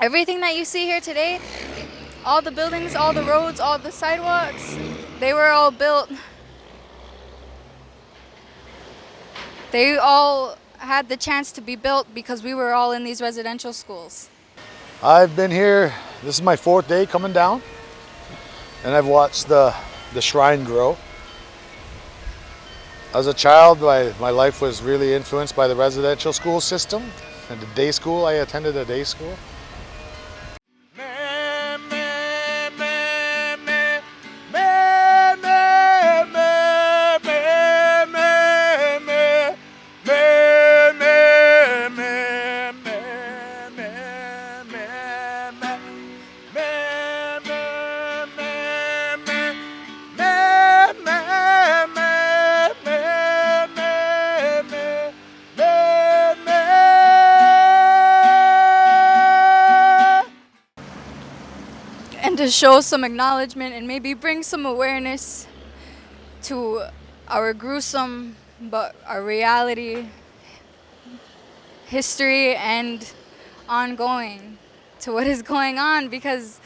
Everything that you see here today, all the buildings, all the roads, all the sidewalks, they were all built. They all had the chance to be built because we were all in these residential schools. I've been here, this is my 4th day coming down, and I've watched the shrine grow. As a child, my life was really influenced by the residential school system and the day school. I attended a day school. And to show some acknowledgement and maybe bring some awareness to our gruesome but our reality, history, and ongoing to what is going on, because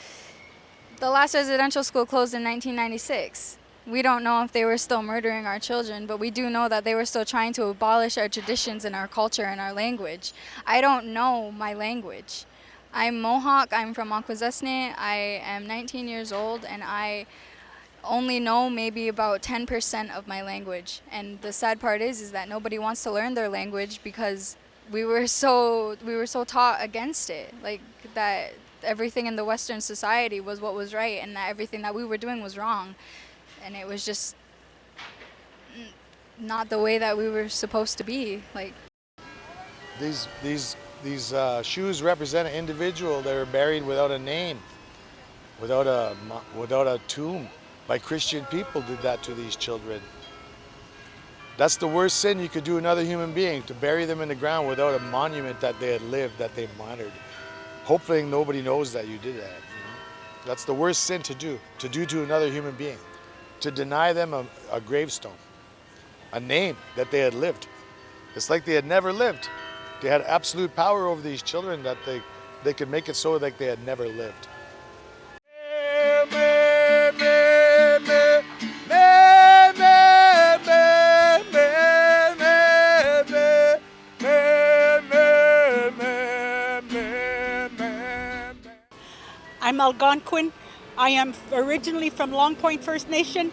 the last residential school closed in 1996. We don't know if they were still murdering our children, but we do know that they were still trying to abolish our traditions and our culture and our language. I don't know my language. I'm Mohawk, I'm from Akwesasne, I am 19 years old, and I only know maybe about 10% of my language. And the sad part is that nobody wants to learn their language because we were so taught against it, like that everything in the Western society was what was right and that everything that we were doing was wrong. And it was just not the way that we were supposed to be. Like, These shoes represent an individual that are buried without a name, without a tomb. By Christian people did that to these children. That's the worst sin you could do another human being, to bury them in the ground without a monument that they had lived, that they honored. Hopefully nobody knows that you did that. That's the worst sin to do to another human being, to deny them a gravestone, a name that they had lived. It's like they had never lived. They had absolute power over these children that they could make it so like they had never lived. I'm Algonquin. I am originally from Long Point First Nation,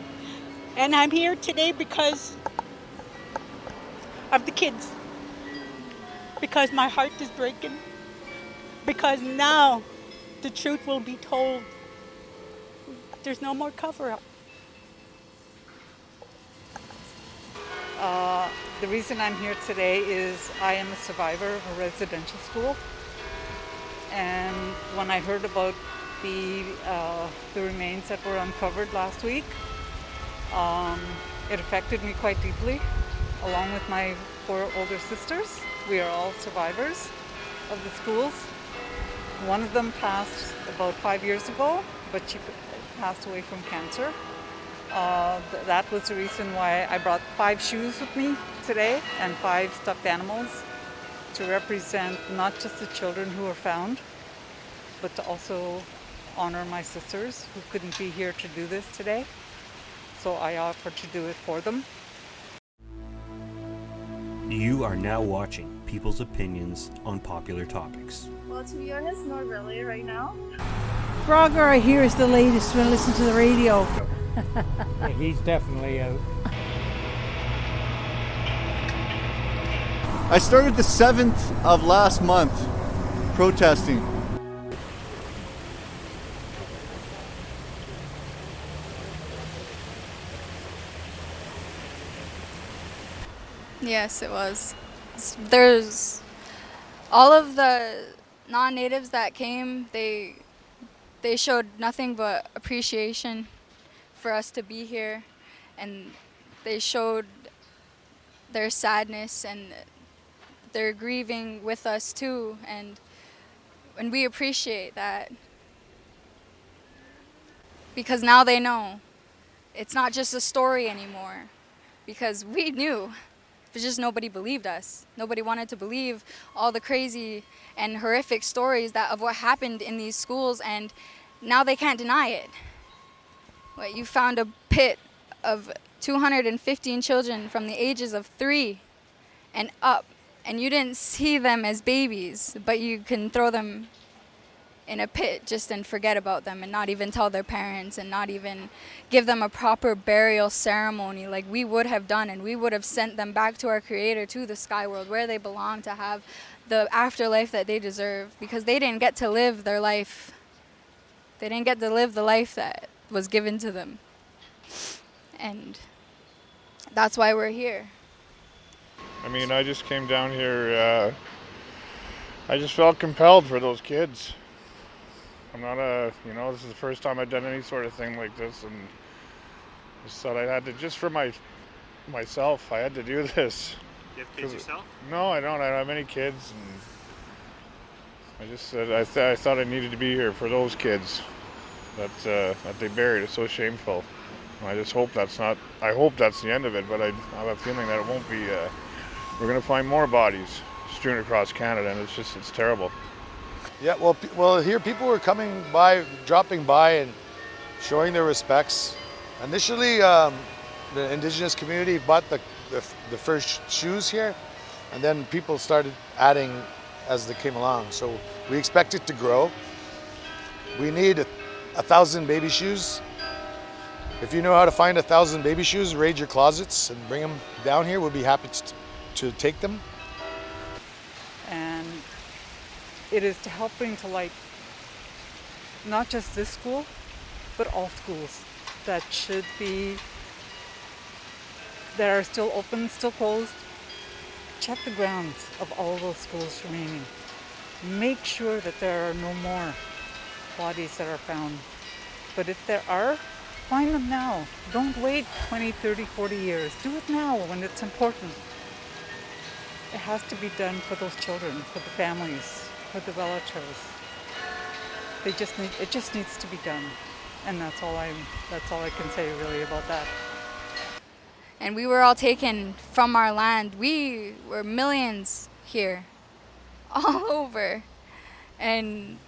and I'm here today because of the kids. Because my heart is breaking. Because now the truth will be told. There's no more cover-up. The reason I'm here today is I am a survivor of a residential school, and when I heard about the remains that were uncovered last week, it affected me quite deeply, along with my 4 older sisters. We are all survivors of the schools. One of them passed about 5 years ago, but she passed away from cancer. That was the reason why I brought 5 shoes with me today and 5 stuffed animals to represent not just the children who were found, but to also honor my sisters who couldn't be here to do this today. So I offered to do it for them. You are now watching People's Opinions on Popular Topics. Well, to be honest, not really right now. Frogger, I hear, is the latest when I listen to the radio. Yeah, he's definitely out. I started the 7th of last month protesting. yes, it was. There's all of the non-natives that came, they showed nothing but appreciation for us to be here, and they showed their sadness and they're grieving with us too, and we appreciate that, because now they know it's not just a story anymore, because we knew just nobody believed us. Nobody wanted to believe all the crazy and horrific stories of what happened in these schools, and now they can't deny it. What, you found a pit of 215 children from the ages of 3 and up, and you didn't see them as babies, but you can throw them in a pit just and forget about them and not even tell their parents and not even give them a proper burial ceremony like we would have done, and we would have sent them back to our Creator, to the sky world where they belong, to have the afterlife that they deserve, because they didn't get to live their life. They didn't get to live the life that was given to them. And that's why we're here. I mean, I just came down here, I just felt compelled for those kids. I'm not this is the first time I've done any sort of thing like this, and just thought I had to, just for myself, I had to do this. You have kids yourself? No, I don't. I don't have any kids, and I just said I thought I needed to be here for those kids that they buried. It's so shameful. And I just hope that's not. I hope that's the end of it, but I have a feeling that it won't be. We're going to find more bodies strewn across Canada, and it's terrible. Yeah, well, here people were coming by, dropping by and showing their respects. Initially, the Indigenous community bought the first shoes here, and then people started adding as they came along. So we expect it to grow. We need 1,000 baby shoes. If you know how to find 1,000 baby shoes, raid your closets and bring them down here. We'll be happy to take them. And it is helping to, like, not just this school, but all schools that are still open, still closed. Check the grounds of all those schools remaining. Make sure that there are no more bodies that are found. But if there are, find them now. Don't wait 20, 30, 40 years. Do it now when it's important. It has to be done for those children, for the families, for the relatives. It just needs to be done. And that's all I can say really about that. And we were all taken from our land. We were millions here, all over. And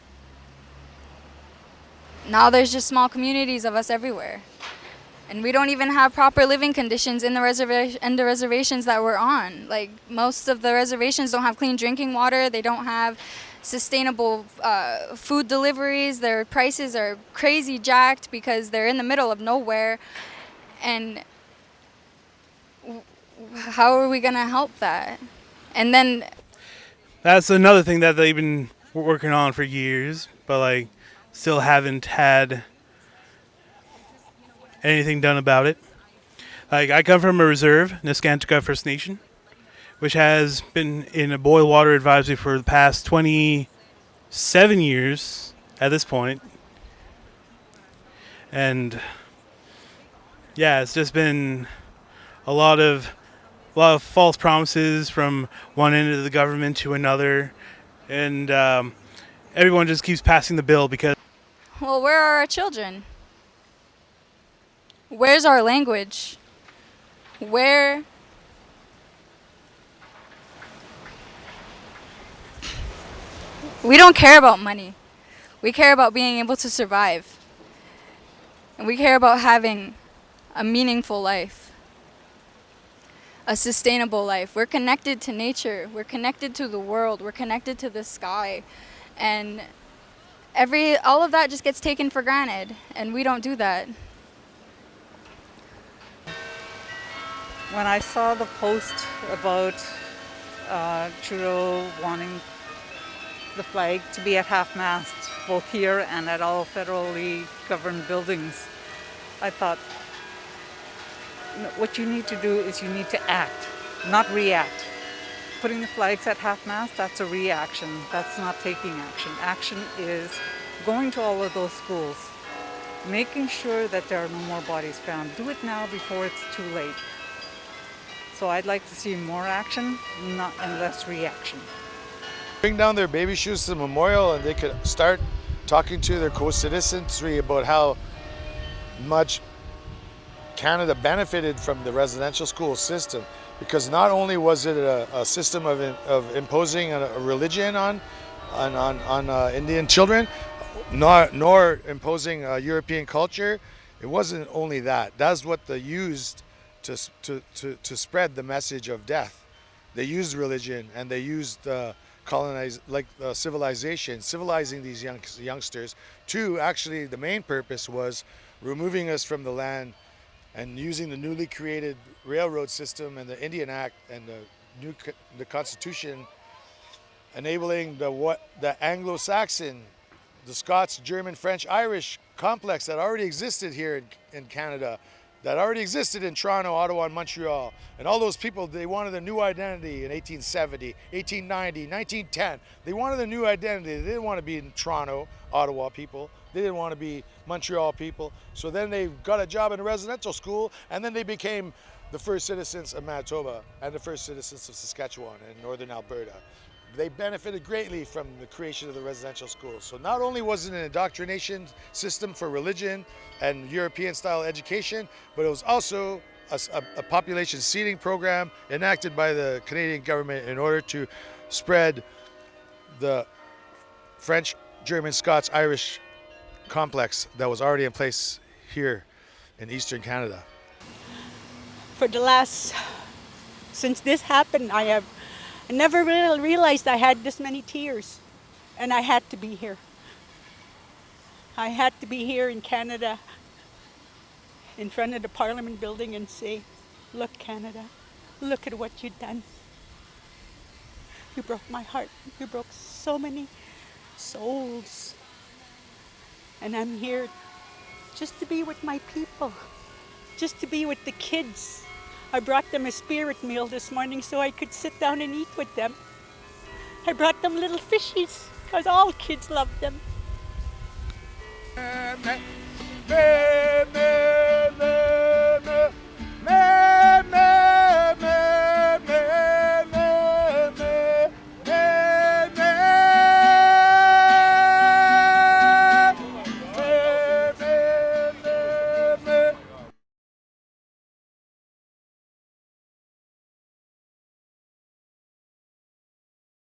now there's just small communities of us everywhere. And we don't even have proper living conditions in the reservations that we're on. Like, most of the reservations don't have clean drinking water. They don't have sustainable food deliveries. Their prices are crazy jacked because they're in the middle of nowhere. And how are we going to help that? And then that's another thing that they've been working on for years, but like still haven't had anything done about it. Like, I come from a reserve, Neskantaga First Nation, which has been in a boil water advisory for the past 27 years at this point. And yeah, it's just been a lot of false promises from one end of the government to another, and everyone just keeps passing the bill because. Well, where are our children? Where's our language? Where? We don't care about money. We care about being able to survive. And we care about having a meaningful life. A sustainable life. We're connected to nature. We're connected to the world. We're connected to the sky. And all of that just gets taken for granted, and we don't do that. When I saw the post about Trudeau wanting the flag to be at half-mast, both here and at all federally governed buildings, I thought, what you need to do is you need to act, not react. Putting the flags at half-mast, that's a reaction. That's not taking action. Action is going to all of those schools, making sure that there are no more bodies found. Do it now before it's too late. So I'd like to see more action, and less reaction. Bring down their baby shoes to the memorial, and they could start talking to their co-citizenry about how much Canada benefited from the residential school system. because not only was it a system of imposing a religion on Indian children, nor imposing European culture. It wasn't only that. That's what they used to spread the message of death. They used religion and they used civilizing these youngsters. To actually, the main purpose was removing us from the land and using the newly created railroad system and the Indian Act and the Constitution, enabling the Anglo-Saxon, the Scots, German, French, Irish complex that already existed here in Canada, that already existed in Toronto, Ottawa, and Montreal. And all those people, they wanted a new identity in 1870, 1890, 1910. They wanted a new identity. They didn't want to be in Toronto, Ottawa people. They didn't want to be Montreal people. So then they got a job in a residential school, and then they became the first citizens of Manitoba and the first citizens of Saskatchewan and northern Alberta. They benefited greatly from the creation of the residential schools. So not only was it an indoctrination system for religion and European-style education, but it was also a population seeding program enacted by the Canadian government in order to spread the French, German, Scots, Irish complex that was already in place here in Eastern Canada. Since this happened, I never really realized I had this many tears, and I had to be here. I had to be here in Canada, in front of the Parliament building and say, look, Canada, look at what you've done. You broke my heart. You broke so many souls. And I'm here just to be with my people, just to be with the kids. I brought them a spirit meal this morning so I could sit down and eat with them. I brought them little fishies because all kids love them.